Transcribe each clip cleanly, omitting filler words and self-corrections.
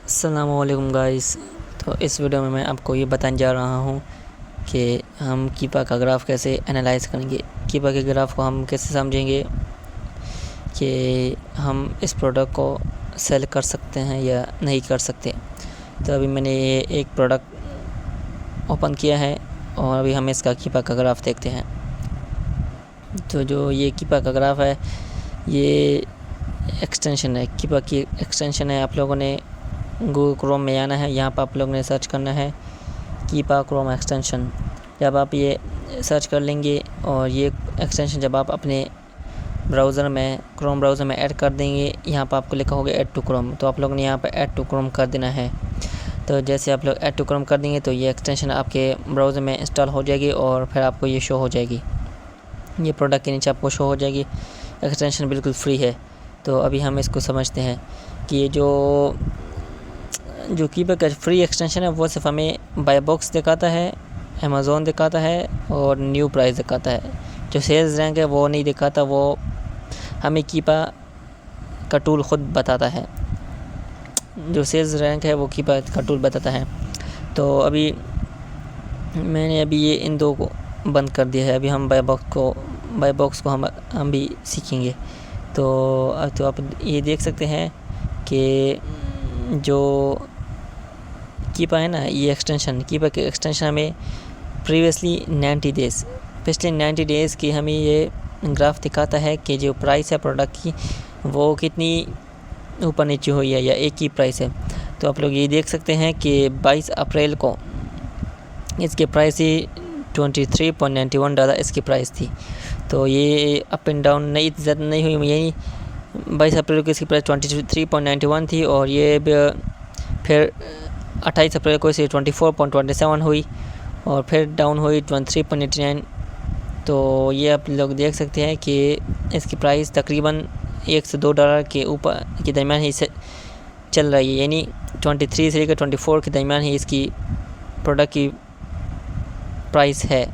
अस्सलामुअलैकुम गाइस। तो इस वीडियो में मैं आपको ये बताने जा रहा हूँ कि हम कीपा का ग्राफ कैसे एनालाइज करेंगे। कीपा के ग्राफ को हम कैसे समझेंगे कि हम इस प्रोडक्ट को सेल कर सकते हैं या नहीं कर सकते। तो अभी मैंने ये एक प्रोडक्ट ओपन किया है और अभी हम इसका कीपा का ग्राफ देखते हैं। तो जो ये कीपा का ग्राफ है ये एक्सटेंशन है, कीपा की एक्सटेंशन है। आप लोगों ने गूगल क्रोम में आना है, यहाँ पर आप लोगों ने सर्च करना है कीपा क्रोम एक्सटेंशन। जब आप ये सर्च कर लेंगे और ये एक्सटेंशन जब आप अपने ब्राउज़र में क्रोम ब्राउज़र में ऐड कर देंगे, यहाँ पर आपको लिखा होगा ऐड टू क्रोम, तो आप लोगों ने यहाँ पर ऐड टू क्रोम कर देना है। तो जैसे आप लोग ऐड टू क्रोम कर देंगे तो ये एक्सटेंशन आपके ब्राउज़र में इंस्टॉल हो जाएगी और फिर आपको ये शो हो जाएगी। ये प्रोडक्ट के नीचे आपको शो हो जाएगी। एक्सटेंशन बिल्कुल फ्री है। तो अभी हम इसको समझते हैं कि ये जो कीपा का फ्री एक्सटेंशन है वो सिर्फ हमें बाय बॉक्स दिखाता है, अमेज़ॉन दिखाता है और न्यू प्राइस दिखाता है। जो सेल्स रैंक है वो नहीं दिखाता, वो हमें कीपा का टूल ख़ुद बताता है। जो सेल्स रैंक है वो कीपा का टूल बताता है। तो अभी मैंने ये इन दो को बंद कर दिया है। अभी हम बाय बॉक्स को हम भी सीखेंगे। तो आप ये देख सकते हैं कि जो कीपा है ना, ये एक्सटेंशन कीपा के एक्सटेंशन हमें प्रीवियसली 90 डेज़ पिछले 90 डेज़ की हमें ये ग्राफ दिखाता है कि जो प्राइस है प्रोडक्ट की वो कितनी ऊपर नीचे हुई है या एक ही प्राइस है। तो आप लोग ये देख सकते हैं कि 22 अप्रैल को इसकी प्राइस ही $23.91 इसकी प्राइस थी। तो ये अप एंड डाउन नहीं ज़्यादा नहीं हुई, यही 22 अप्रैल को इसकी प्राइस 23.91 थी और ये फिर 28 अप्रैल को इसे 24.27 हुई और फिर डाउन हुई 23.89। तो ये आप लोग देख सकते हैं कि इसकी प्राइस तकरीबन $1 से $2 के ऊपर के दरमियान ही चल रही है, यानी 23 से लेकर 24 के दरमियान ही इसकी प्रोडक्ट की प्राइस है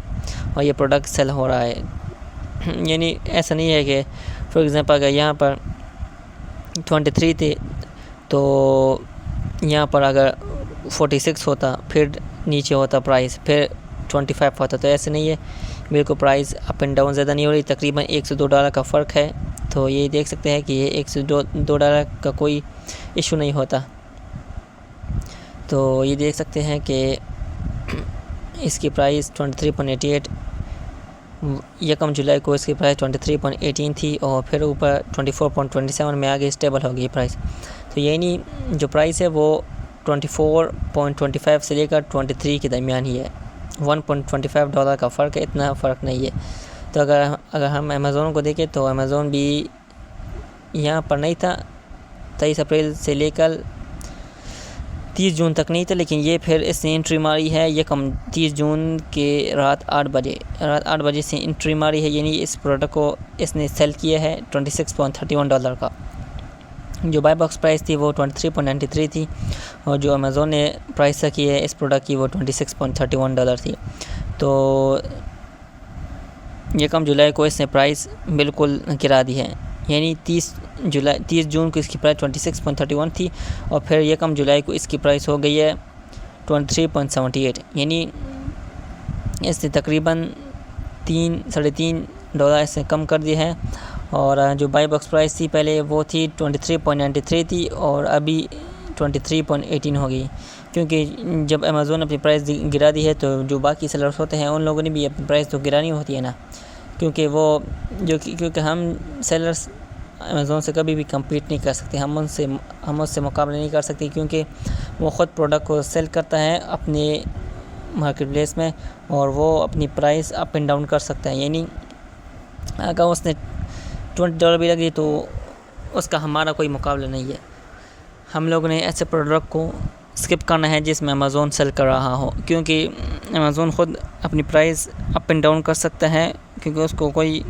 और ये प्रोडक्ट सेल हो रहा है। यानी ऐसा नहीं है कि फॉर एग्ज़ाम्पल अगर यहाँ पर 23 थे तो यहाँ पर अगर 46 होता, फिर नीचे होता प्राइस, फिर 25 होता, तो ऐसे नहीं है। बिल्कुल प्राइस अप एंड डाउन ज़्यादा नहीं हो रही, तकरीबन $1 से $2 का फ़र्क है। तो ये देख सकते हैं कि ये $1 से $2 का कोई इशू नहीं होता। तो ये देख सकते हैं कि इसकी प्राइस 23.88, 1 जुलाई को इसकी प्राइस 23.18 थी और फिर ऊपर 24.27 में आगे स्टेबल हो गई प्राइस। तो यानी जो प्राइस है वो 24.25 से लेकर 23 के दरमियान ही है। $1.25 का फ़र्क है, इतना फ़र्क नहीं है। तो अगर हम अमेज़ॉन को देखें तो अमेज़ॉन भी यहाँ पर नहीं था, 23 अप्रैल से लेकर 30 जून तक नहीं था, लेकिन ये फिर इसने एंट्री मारी है। ये 30 जून के रात 8 बजे से एंट्री मारी है, यानी इस प्रोडक्ट को इसने सेल किया है $26.31 का। जो बाय बॉक्स प्राइस थी वो 23.93 थी और जो अमेज़ॉन ने प्राइस की है इस प्रोडक्ट की वो $26.31 थी। तो 1 जुलाई को इसने प्राइस बिल्कुल गिरा दी है, यानी 30 जून को इसकी प्राइस 26.31 थी और फिर 1 जुलाई को इसकी प्राइस हो गई है 23.78, यानी इसने तकरीबन $3.5 इससे कम कर दिया है। और जो बाई बॉक्स प्राइस थी पहले वो थी 23.93 थी और अभी 23.18 हो गई, क्योंकि जब अमेज़ॉन अपनी प्राइस गिरा दी है तो जो बाकी सेलर्स होते हैं उन लोगों ने भी अपनी प्राइस तो गिरानी होती है ना, क्योंकि हम सेलर्स अमेज़ॉन से कभी भी कम्पीट नहीं कर सकते, हम उससे मुकाबला नहीं कर सकते, क्योंकि वो ख़ुद प्रोडक्ट को सेल करता है अपने मार्केट प्लेस में और वो अपनी प्राइस अप एंड डाउन कर सकता है। यानी अगर उसने $20 भी लगी तो उसका हमारा कोई मुकाबला नहीं है। हम लोगों ने ऐसे प्रोडक्ट को स्किप करना है जिसमें अमेज़ॉन सेल कर रहा हो, क्योंकि अमेज़ॉन ख़ुद अपनी प्राइस अप एंड डाउन कर सकता है, क्योंकि उसको कोई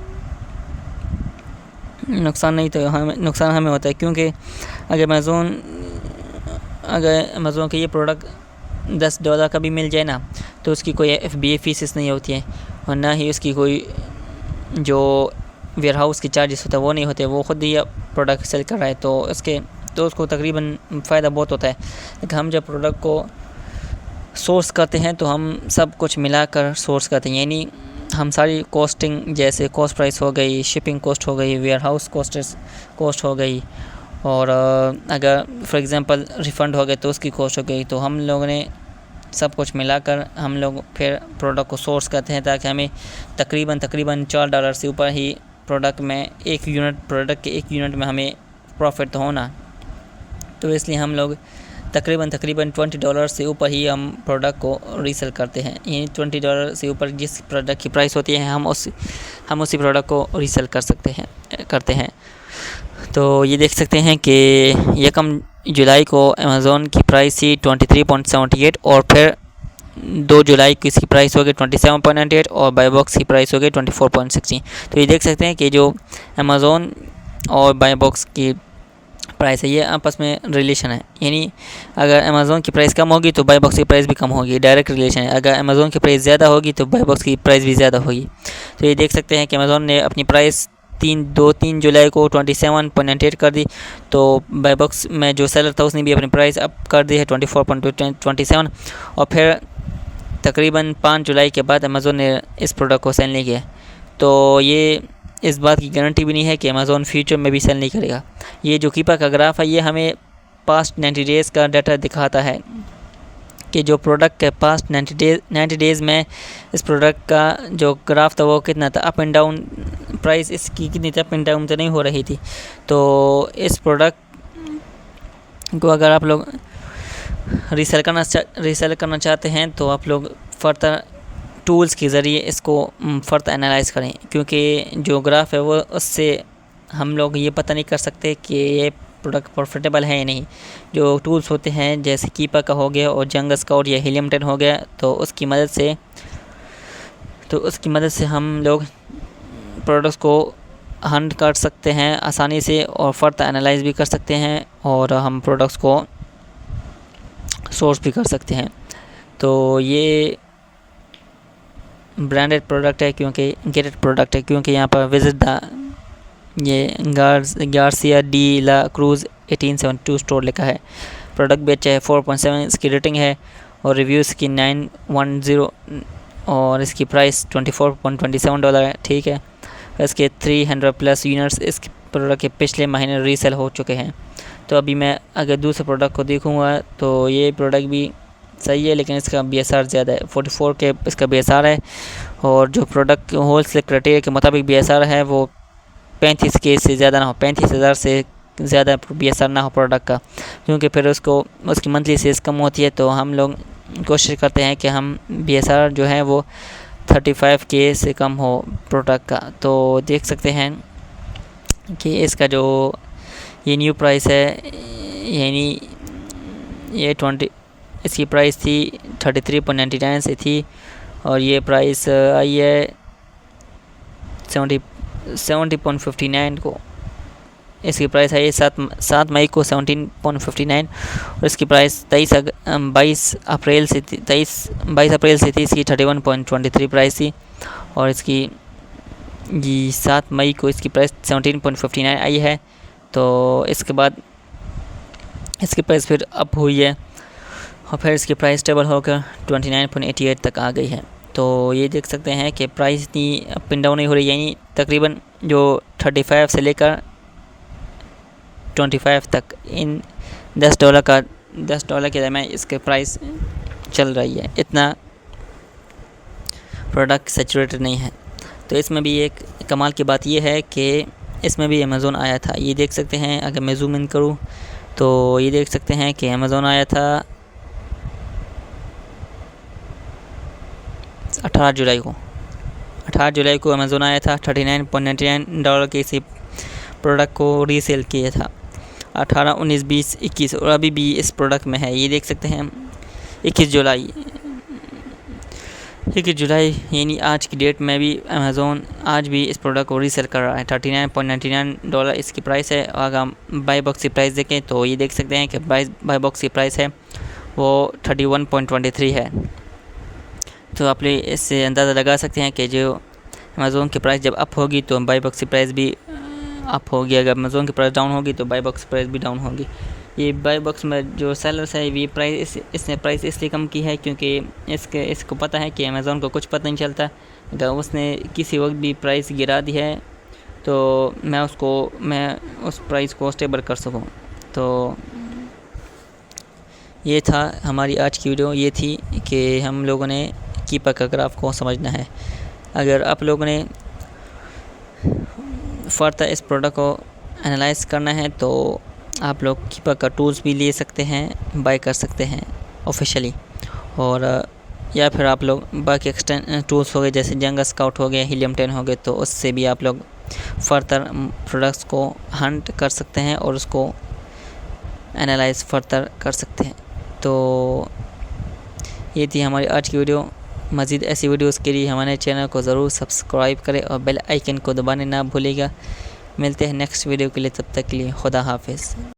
नुकसान नहीं, तो नुकसान हमें होता है। क्योंकि अगर अमेज़ॉन के ये प्रोडक्ट $10 का भी मिल जाए ना तो उसकी कोई FBA फीस नहीं होती है और ना ही उसकी कोई जो वेयर हाउस की चार्जेस होता है वो नहीं होते, वो ख़ुद ही प्रोडक्ट सेल कर रहा है, तो उसके तो उसको तकरीबन फ़ायदा बहुत होता है। लेकिन हम जब प्रोडक्ट को सोर्स करते हैं तो हम सब कुछ मिलाकर सोर्स करते हैं, यानी हम सारी कॉस्टिंग, जैसे कॉस्ट प्राइस हो गई, शिपिंग कॉस्ट हो गई, वेयर हाउस कॉस्ट हो गई, और अगर फॉर एग्ज़ाम्पल रिफ़ंड हो गए तो उसकी कॉस्ट हो गई। तो हम लोगों ने सब कुछ मिलाकर हम लोग फिर प्रोडक्ट को सोर्स करते हैं, ताकि हमें तकरीबन $4 से ऊपर ही प्रोडक्ट के एक यूनिट में हमें प्रॉफिट तो होना। तो इसलिए हम लोग तकरीबन $20 से ऊपर ही हम प्रोडक्ट को रीसेल करते हैं, यानी $20 से ऊपर जिस प्रोडक्ट की प्राइस होती है हम उसी प्रोडक्ट को रीसेल करते हैं। तो ये देख सकते हैं कि 1 जुलाई को अमेज़ॉन की प्राइस थी 23.78 और फिर 2 जुलाई की इसकी प्राइस हो गई 27.98 और बाय बॉक्स की प्राइस हो गई 24.60। तो ये देख सकते हैं कि जो अमेज़ॉन और बाय बॉक्स की प्राइस है ये आपस में रिलेशन है, यानी अगर अमेज़ॉन की प्राइस कम होगी तो बाय बॉक्स की प्राइस भी कम होगी, डायरेक्ट रिलेशन है। अगर अमेज़ॉन की प्राइस ज़्यादा होगी तो बाय बॉक्स की प्राइस भी ज़्यादा होगी। तो ये देख सकते हैं कि अमेज़ॉन ने अपनी प्राइस 3 जुलाई को 27.98 कर दी, तो बाय बॉक्स में जो सेलर था उसने भी अपनी प्राइस अप कर दी है 24.27, और फिर तकरीबन 5 जुलाई के बाद अमेज़ॉन ने इस प्रोडक्ट को सेल नहीं किया। तो ये इस बात की गारंटी भी नहीं है कि अमेज़ॉन फ्यूचर में भी सेल नहीं करेगा। ये जो कीपा का ग्राफ है ये हमें पास्ट 90 डेज़ का डाटा दिखाता है कि जो प्रोडक्ट के पास्ट 90 डेज़ में इस प्रोडक्ट का जो ग्राफ था वो कितना था, अप एंड डाउन, प्राइस इसकी कितनी अप एंड डाउन तो नहीं हो रही थी। तो इस प्रोडक्ट को अगर आप लोग रीसेल करना चाहते हैं तो आप लोग फर्दर टूल्स के ज़रिए इसको फर्दर एनालाइज करें, क्योंकि जो ग्राफ है वो उससे हम लोग ये पता नहीं कर सकते कि ये प्रोडक्ट प्रॉफिटेबल है या नहीं। जो टूल्स होते हैं जैसे कीपा का हो गया और जंग स्काउट या हीलियम 10 हो गया, तो उसकी मदद से हम लोग प्रोडक्ट्स को हंट कर सकते हैं आसानी से और फर्दर एनालाइज भी कर सकते हैं और हम प्रोडक्ट्स को सोर्स भी कर सकते हैं। तो ये ब्रांडेड प्रोडक्ट है, क्योंकि गेटेड प्रोडक्ट है, क्योंकि यहाँ पर विजिट ये Garcia de la Cruz 1872 store लिखा है। प्रोडक्ट भी अच्छा है, 4.7 इसकी रेटिंग है और रिव्यूज़ की 910 और इसकी प्राइस $24.27 है। ठीक है, इसके 300+ यूनिट्स इस प्रोडक्ट के पिछले महीने रीसेल हो चुके हैं। तो अभी मैं अगर दूसरे प्रोडक्ट को देखूँगा तो ये प्रोडक्ट भी सही है, लेकिन इसका BSR ज़्यादा है, 44 के इसका BSR है, और जो प्रोडक्ट होलसेल क्राइटेरिया के मुताबिक BSR है वो 35 के से ज़्यादा ना हो, 35,000 से ज़्यादा BSR ना हो प्रोडक्ट का, क्योंकि फिर उसकी मंथली सेल्स कम होती है। तो हम लोग कोशिश करते हैं कि हम BSR जो है वो 35 के से कम हो प्रोडक्ट का। तो देख सकते हैं कि इसका जो ये न्यू प्राइस है, यानी ये इसकी प्राइस थी 33.99 से थी और ये प्राइस आई है 70.59 को। इसकी प्राइस आई है 7 मई को 17.59 और इसकी प्राइस 22 अप्रैल से थी इसकी 31.23 प्राइस थी, और इसकी 7 मई को इसकी प्राइस 17.59 आई है। तो इसके बाद इसकी प्राइस फिर अप हुई है और फिर इसकी प्राइस स्टेबल होकर 29.88 तक आ गई है। तो ये देख सकते हैं कि प्राइस इतनी अप एंड डाउन नहीं हो रही, यानी तकरीबन जो 35 से लेकर 25 तक इन $10 के दरमियान इसके प्राइस चल रही है। इतना प्रोडक्ट सैचुरेटेड नहीं है। तो इसमें भी एक कमाल की बात यह है कि इसमें भी अमेज़ॉन आया था। ये देख सकते हैं, अगर मैं जूम इन करूँ तो ये देख सकते हैं कि अमेज़ॉन आया था 18 जुलाई को अमेज़ॉन आया था। $39.99 के इसी प्रोडक्ट को रीसेल किया था 18, 19, 20, 21 और अभी भी इस प्रोडक्ट में है। ये देख सकते हैं 21 जुलाई यानी आज की डेट में भी अमेज़ॉन आज भी इस प्रोडक्ट को रीसेल कर रहा है। $39.99 इसकी प्राइस है। अगर हम बाय बॉक्स की प्राइस देखें तो ये देख सकते हैं कि बाय बॉक्स की प्राइस है वो 31.23 है। तो आप इससे अंदाज़ा लगा सकते हैं कि जो अमेज़ॉन की प्राइस जब अप होगी तो बाय बॉक्स की प्राइस भी अप होगी, अगर अमेज़ॉन की प्राइस डाउन होगी तो बाय बॉक्स की प्राइस भी डाउन होगी। ये बाय बॉक्स में जो सेलर्स है ये इसने प्राइस इसलिए कम की है क्योंकि इसको पता है कि अमेज़ॉन को कुछ पता नहीं चलता। अगर उसने किसी वक्त भी प्राइस गिरा दी है तो मैं उस प्राइस को स्टेबल कर सकूं। तो ये था हमारी आज की वीडियो। ये थी कि हम लोगों ने कीपा का ग्राफ को समझना है। अगर आप लोगों ने फर्दर इस प्रोडक्ट को एनालाइज करना है तो आप लोग कीपा का टूल्स भी ले सकते हैं, बाय कर सकते हैं ऑफिशियली, और या फिर आप लोग बाकी एक्सटेंड टूल्स हो गए जैसे जंगल स्काउट हो गया, हीलियम 10 हो गए, तो उससे भी आप लोग फर्दर प्रोडक्ट्स को हंट कर सकते हैं और उसको एनालाइज फर्दर कर सकते हैं। तो ये थी हमारी आज की वीडियो। मज़ीद ऐसी वीडियोस के लिए हमारे चैनल को ज़रूर सब्सक्राइब करें और बेल आइकन को दबाने ना भूलिएगा। मिलते हैं नेक्स्ट वीडियो के लिए, तब तक के लिए खुदा हाफिज़।